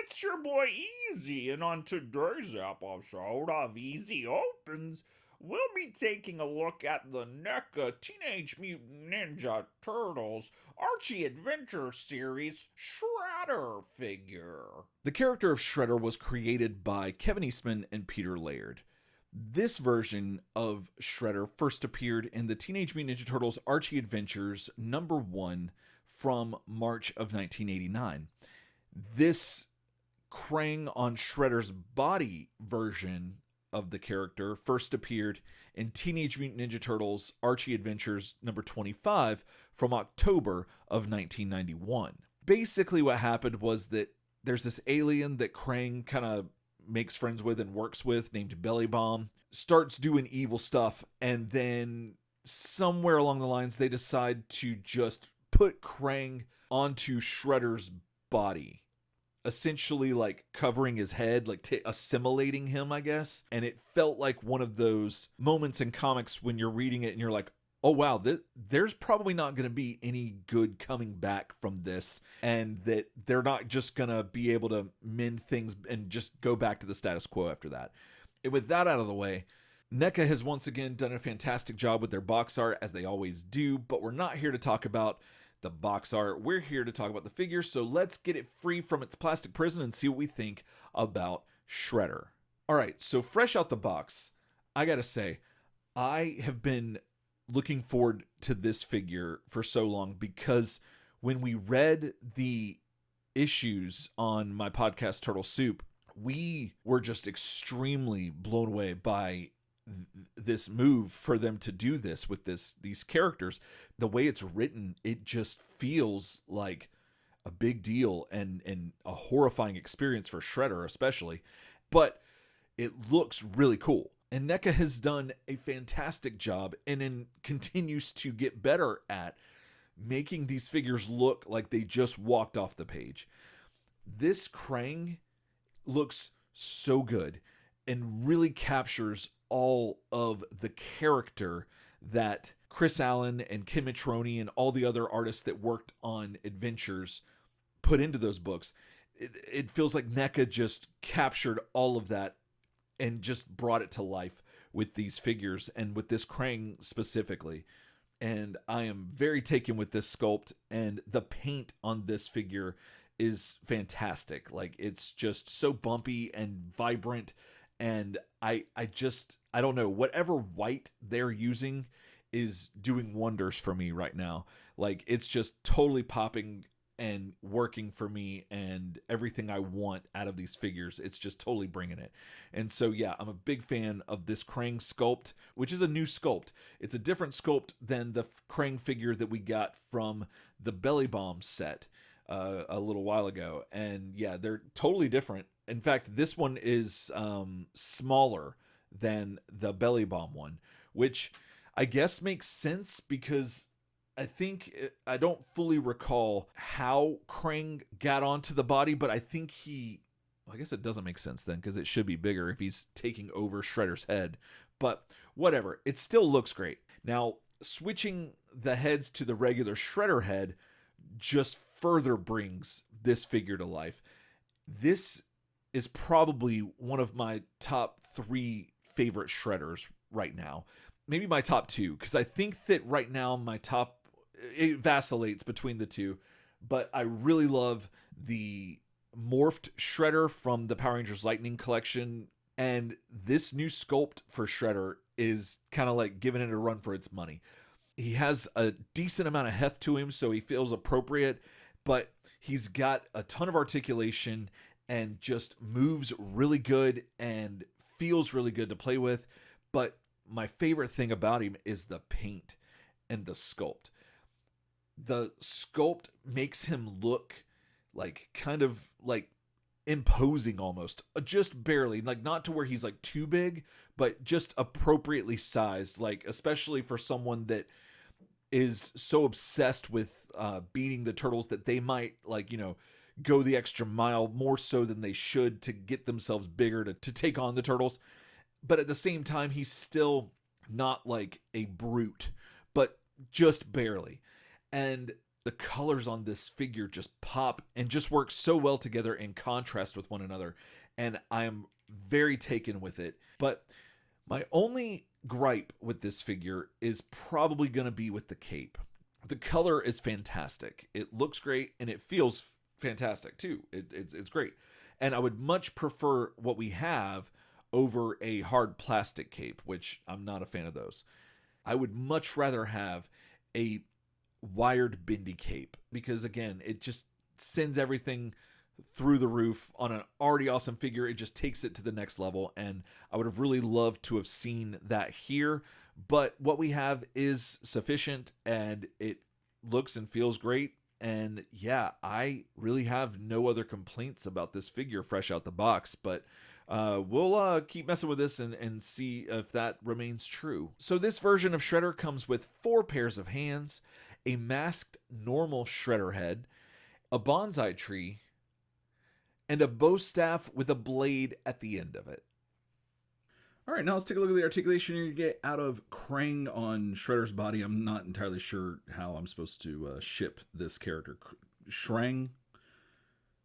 it's your boy Easy, and on today's episode of Easy Opens, we'll be taking a look at the Neca Teenage Mutant Ninja Turtles Archie Adventure Series Shredder figure. The character of Shredder was created by Kevin Eastman and Peter Laird. This version of Shredder first appeared in the Teenage Mutant Ninja Turtles Archie Adventures #1 from March of 1989. This Krang on Shredder's body version of the character first appeared in Teenage Mutant Ninja Turtles Archie Adventures #25 from October of 1991. Basically what happened was that there's this alien that Krang kind of makes friends with and works with named Belly Bomb, starts doing evil stuff, and then somewhere along the lines they decide to just put Krang onto Shredder's body, essentially like covering his head, like assimilating him, I guess. And it felt like one of those moments in comics when you're reading it and you're like, oh wow, there's probably not going to be any good coming back from this, and that they're not just going to be able to mend things and just go back to the status quo after that. And with that out of the way, NECA has once again done a fantastic job with their box art, as they always do, but we're not here to talk about the box art. We're here to talk about the figure, so let's get it free from its plastic prison and see what we think about Shredder. All right, so fresh out the box, I gotta say, I have been looking forward to this figure for so long, because when we read the issues on my podcast Turtle Soup, we were just extremely blown away by this move for them to do this with these characters. The way it's written, it just feels like a big deal and a horrifying experience for Shredder especially, but it looks really cool. And NECA has done a fantastic job and continues to get better at making these figures look like they just walked off the page. This Krang looks so good and really captures all of the character that Chris Allen and Kim Mitroni and all the other artists that worked on Adventures put into those books. It feels like NECA just captured all of that and just brought it to life with these figures and with this Krang specifically. And I am very taken with this sculpt, and the paint on this figure is fantastic. Like, it's just so bumpy and vibrant, and I don't know, whatever white they're using is doing wonders for me right now. Like, it's just totally popping and working for me, and everything I want out of these figures, it's just totally bringing it. And so yeah, I'm a big fan of this Krang sculpt, which is a new sculpt. It's a different sculpt than the Krang figure that we got from the Belly Bomb set a little while ago. And yeah, they're totally different. In fact, this one is smaller than the Belly Bomb one, which I guess makes sense, because I don't fully recall how Krang got onto the body, but I think I guess it doesn't make sense then, because it should be bigger if he's taking over Shredder's head. But whatever, it still looks great. Now, switching the heads to the regular Shredder head just further brings this figure to life. This is probably one of my top 3 favorite Shredders right now. Maybe my top 2, because I think that right now my top, it vacillates between the two, but I really love the morphed Shredder from the Power Rangers Lightning collection, and this new sculpt for Shredder is kind of like giving it a run for its money. He has a decent amount of heft to him, so he feels appropriate, but he's got a ton of articulation and just moves really good and feels really good to play with. But my favorite thing about him is the paint and the sculpt. The sculpt makes him look like kind of like imposing almost, just barely, like not to where he's like too big, but just appropriately sized, like especially for someone that is so obsessed with beating the turtles that they might, like, go the extra mile more so than they should to get themselves bigger to take on the turtles. But at the same time, he's still not like a brute, but just barely. And the the colors on this figure just pop and just work so well together in contrast with one another. And I am very taken with it. But my only gripe with this figure is probably going to be with the cape. The color is fantastic. It looks great and it feels fantastic too. It's great. And I would much prefer what we have over a hard plastic cape, which I'm not a fan of those. I would much rather have a wired bendy cape because, again, it just sends everything through the roof on an already awesome figure. It just takes it to the next level, and I would have really loved to have seen that here, but what we have is sufficient and it looks and feels great. And yeah, I really have no other complaints about this figure fresh out the box, but we'll keep messing with this and see if that remains true. So this version of Shredder comes with 4 pairs of hands, a masked normal Shredder head, a bonsai tree, and a bow staff with a blade at the end of it. All right, now let's take a look at the articulation you get out of Krang on Shredder's body. I'm not entirely sure how I'm supposed to ship this character. Shrang?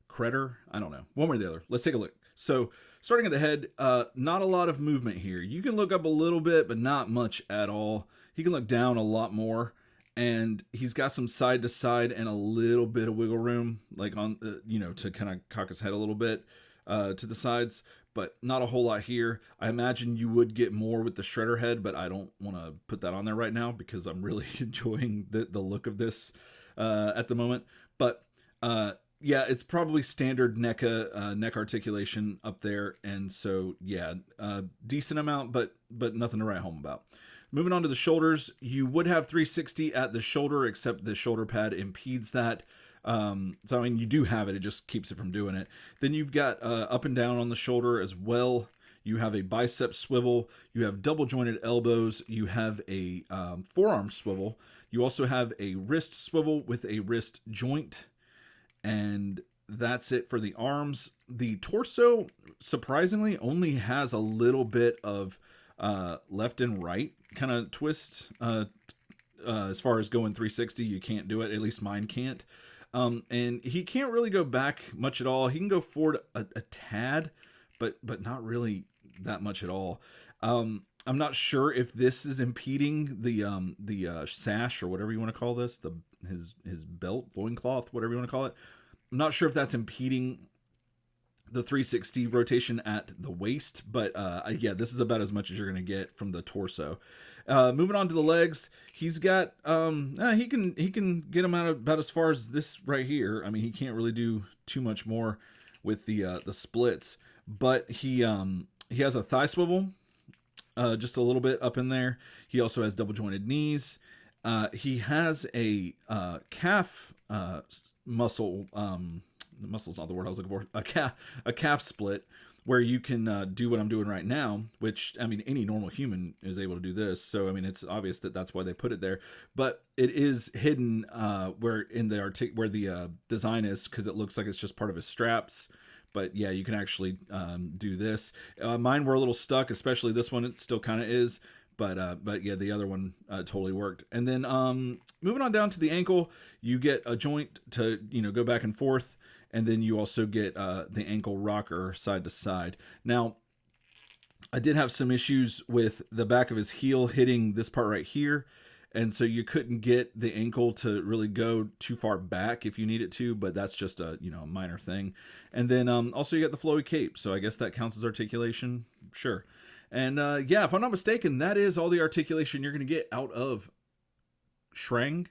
Credder? I don't know. One way or the other. Let's take a look. So, starting at the head, not a lot of movement here. You can look up a little bit, but not much at all. He can look down a lot more. And he's got some side to side and a little bit of wiggle room, like on, to kind of cock his head a little bit to the sides, but not a whole lot here. I imagine you would get more with the Shredder head, but I don't want to put that on there right now because I'm really enjoying the look of this at the moment. But yeah, it's probably standard Neca neck articulation up there, and so yeah, decent amount, but nothing to write home about. Moving on to the shoulders, you would have 360 at the shoulder, except the shoulder pad impedes that. So, I mean, you do have it. It just keeps it from doing it. Then you've got up and down on the shoulder as well. You have a bicep swivel. You have double jointed elbows. You have a forearm swivel. You also have a wrist swivel with a wrist joint. And that's it for the arms. The torso, surprisingly, only has a little bit of left and right kind of twist. As far as going 360, you can't do it. At least mine can't. And he can't really go back much at all. He can go forward a tad, but not really that much at all. I'm not sure if this is impeding the sash or whatever you want to call this, his belt, loincloth, whatever you want to call it. I'm not sure if that's impeding the 360 rotation at the waist, but yeah, this is about as much as you're going to get from the torso. Moving on to the legs, he's got he can get him out about as far as this right here. I mean, he can't really do too much more with the splits, but he has a thigh swivel, just a little bit up in there. He also has double jointed knees. He has a calf muscle. Muscle's not the word I was looking for. A calf split, where you can do what I'm doing right now, which, I mean, any normal human is able to do this. So, I mean, it's obvious that that's why they put it there. But it is hidden where the design is, because it looks like it's just part of his straps. But yeah, you can actually do this. Mine were a little stuck, especially this one. It still kind of is. But yeah, the other one totally worked. And then moving on down to the ankle, you get a joint to go back and forth. And then you also get the ankle rocker side to side. Now, I did have some issues with the back of his heel hitting this part right here. And so you couldn't get the ankle to really go too far back if you need it to, but that's just a minor thing. And then also you got the flowy cape. So I guess that counts as articulation. Sure. And yeah, if I'm not mistaken, that is all the articulation you're going to get out of Shrang.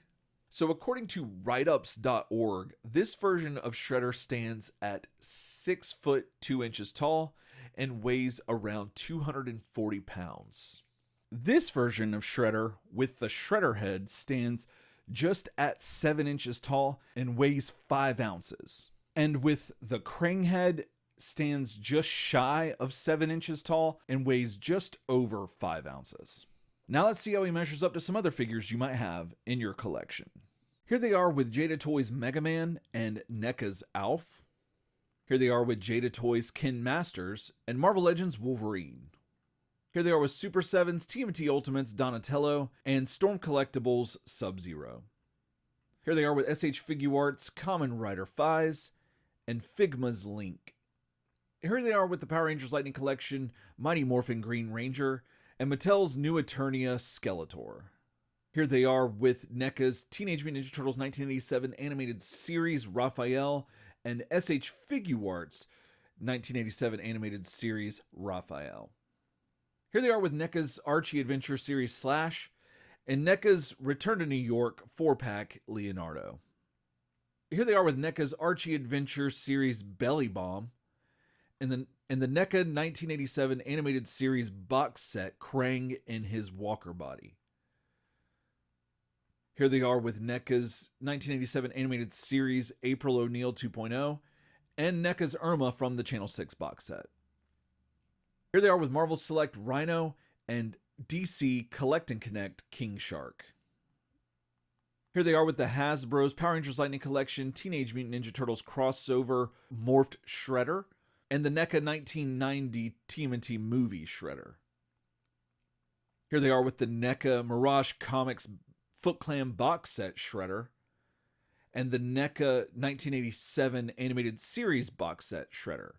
So according to writeups.org, this version of Shredder stands at 6 foot 2 inches tall and weighs around 240 pounds. This version of Shredder with the Shredder head stands just at 7 inches tall and weighs 5 ounces. And with the Krang head stands just shy of 7 inches tall and weighs just over 5 ounces. Now let's see how he measures up to some other figures you might have in your collection. Here they are with Jada Toys Mega Man and NECA's Alf. Here they are with Jada Toys Ken Masters and Marvel Legends Wolverine. Here they are with Super 7's TMNT Ultimates Donatello and Storm Collectibles Sub-Zero. Here they are with SH Figuarts, Kamen Rider Fies, and Figma's Link. Here they are with the Power Rangers Lightning Collection, Mighty Morphin Green Ranger, and Mattel's New Eternia Skeletor. Here they are with NECA's Teenage Mutant Ninja Turtles 1987 animated series Raphael and SH Figuarts 1987 animated series Raphael. Here they are with NECA's Archie Adventure series Slash and NECA's Return to New York 4-pack Leonardo. Here they are with NECA's Archie Adventure series Belly Bomb and the NECA 1987 animated series box set Krang in his Walker Body. Here they are with NECA's 1987 animated series April O'Neil 2.0 and NECA's Irma from the Channel 6 box set. Here they are with Marvel Select Rhino and DC Collect and Connect King Shark. Here they are with the Hasbro's Power Rangers Lightning Collection Teenage Mutant Ninja Turtles crossover Morphed Shredder and the NECA 1990 TMNT movie Shredder. Here they are with the NECA Mirage Comics Foot Clan box set Shredder and the NECA 1987 animated series box set Shredder.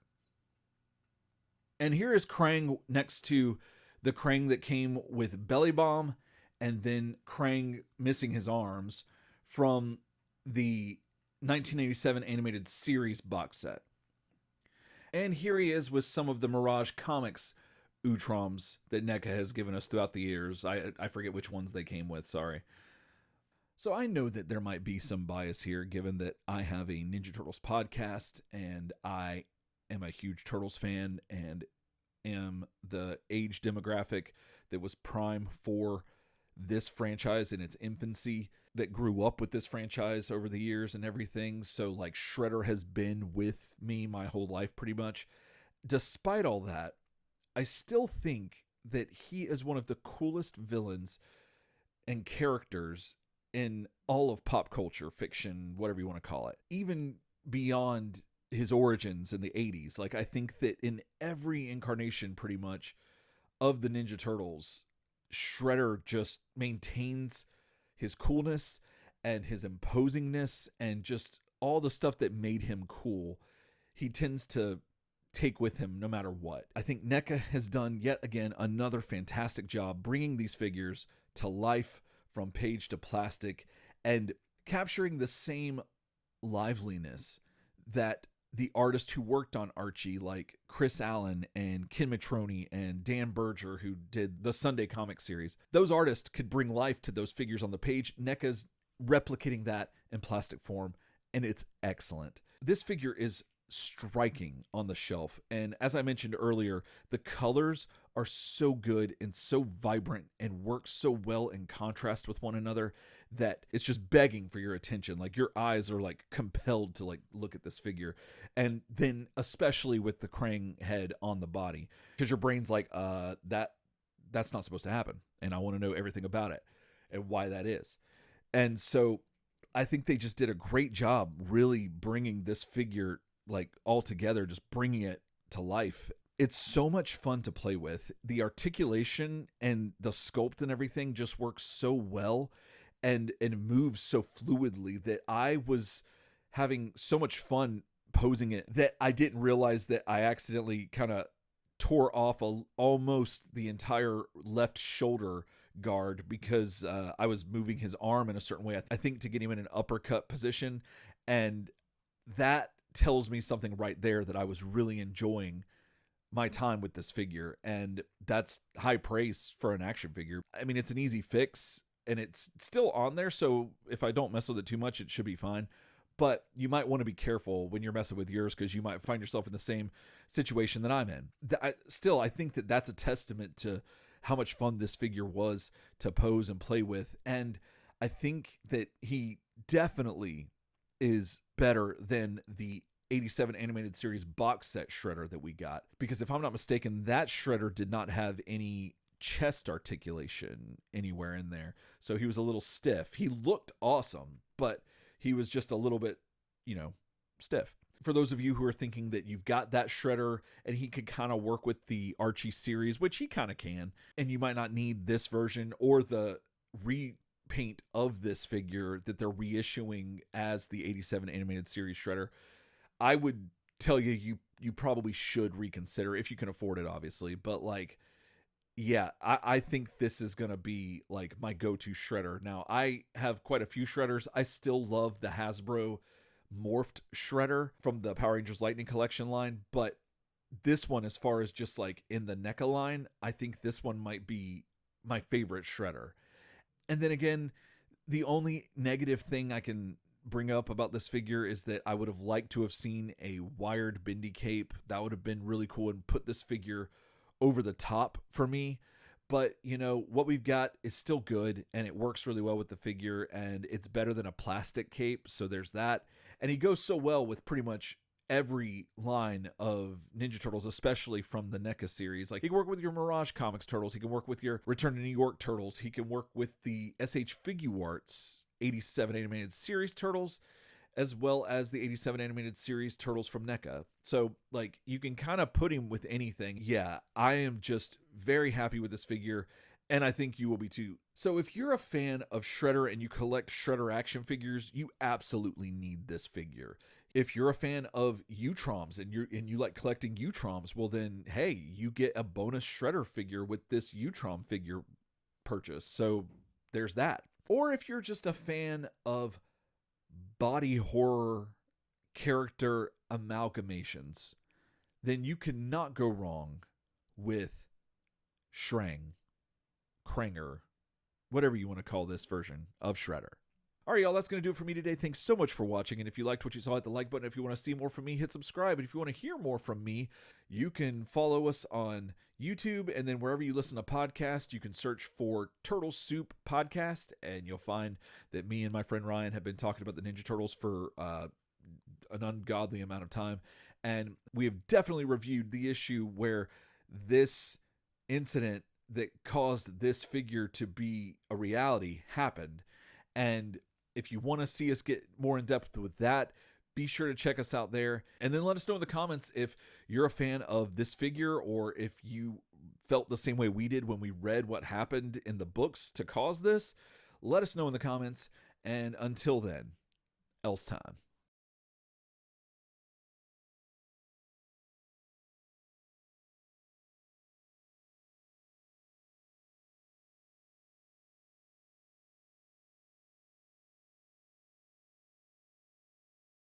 And here is Krang next to the Krang that came with Belly Bomb and then Krang missing his arms from the 1987 animated series box set. And here he is with some of the Mirage Comics Utroms that NECA has given us throughout the years. I forget which ones they came with, sorry. So I know that there might be some bias here, given that I have a Ninja Turtles podcast and I am a huge Turtles fan and am the age demographic that was prime for this franchise in its infancy, that grew up with this franchise over the years and everything. So like Shredder has been with me my whole life pretty much. Despite all that, I still think that he is one of the coolest villains and characters in all of pop culture, fiction, whatever you want to call it, even beyond his origins in the 80s. Like, I think that in every incarnation pretty much of the Ninja Turtles, Shredder just maintains his coolness and his imposingness and just all the stuff that made him cool. He tends to take with him no matter what. I think NECA has done yet again another fantastic job bringing these figures to life from page to plastic and capturing the same liveliness that the artists who worked on Archie, like Chris Allen and Ken Matroni and Dan Berger, who did the Sunday comic series, those artists could bring life to those figures on the page. NECA's replicating that in plastic form, and it's excellent. This figure is striking on the shelf, and as I mentioned earlier, the colors are so good and so vibrant and work so well in contrast with one another that it's just begging for your attention. Like, your eyes are like compelled to like look at this figure. And then especially with the Krang head on the body, because your brain's like, that's not supposed to happen, and I want to know everything about it and why that is. And so I think they just did a great job really bringing this figure like all together, just bringing it to life. It's so much fun to play with. The articulation and the sculpt and everything just works so well and moves so fluidly that I was having so much fun posing it that I didn't realize that I accidentally kind of tore off almost the entire left shoulder guard because I was moving his arm in a certain way, I think to get him in an uppercut position, and that tells me something right there that I was really enjoying my time with this figure, and that's high praise for an action figure. I mean, it's an easy fix and it's still on there, so if I don't mess with it too much, it should be fine. But you might want to be careful when you're messing with yours, because you might find yourself in the same situation that I'm in. I think that that's a testament to how much fun this figure was to pose and play with, and I think that he definitely is better than the 87 animated series box set Shredder that we got, because if I'm not mistaken, that Shredder did not have any chest articulation anywhere in there, so he was a little stiff. He looked awesome, but he was just a little bit, stiff. For those of you who are thinking that you've got that Shredder and he could kind of work with the Archie series, which he kind of can, and you might not need this version or the paint of this figure that they're reissuing as the 87 animated series Shredder, I would tell you probably should reconsider if you can afford it, obviously. But like, yeah, I think this is gonna be like my go-to Shredder. Now, I have quite a few Shredders. I still love the Hasbro morphed Shredder from the Power Rangers Lightning Collection line, but this one, as far as just like in the NECA line, I think this one might be my favorite Shredder. And then again, the only negative thing I can bring up about this figure is that I would have liked to have seen a wired bendy cape. That would have been really cool and put this figure over the top for me. But, you know, what we've got is still good, and it works really well with the figure, and it's better than a plastic cape, so there's that. And he goes so well with pretty much every line of Ninja Turtles, especially from the NECA series. Like, he can work with your Mirage Comics Turtles, he can work with your Return to New York Turtles, he can work with the SH Figuarts 87 animated series Turtles, as well as the 87 animated series Turtles from NECA. So, like, you can kind of put him with anything. Yeah, I am just very happy with this figure, and I think you will be too. So if you're a fan of Shredder and you collect Shredder action figures, you absolutely need this figure. If you're a fan of Utroms and you like collecting Utroms, well then, hey, you get a bonus Shredder figure with this Utrom figure purchase. So there's that. Or if you're just a fan of body horror character amalgamations, then you cannot go wrong with Kranger, whatever you want to call this version of Shredder. All right, y'all, that's going to do it for me today. Thanks so much for watching. And if you liked what you saw, hit the like button. If you want to see more from me, hit subscribe. And if you want to hear more from me, you can follow us on YouTube. And then wherever you listen to podcasts, you can search for Turtle Soup Podcast. And you'll find that me and my friend Ryan have been talking about the Ninja Turtles for an ungodly amount of time. And we have definitely reviewed the issue where this incident that caused this figure to be a reality happened. And if you want to see us get more in depth with that, be sure to check us out there. And then let us know in the comments if you're a fan of this figure or if you felt the same way we did when we read what happened in the books to cause this. Let us know in the comments. And until then, else time.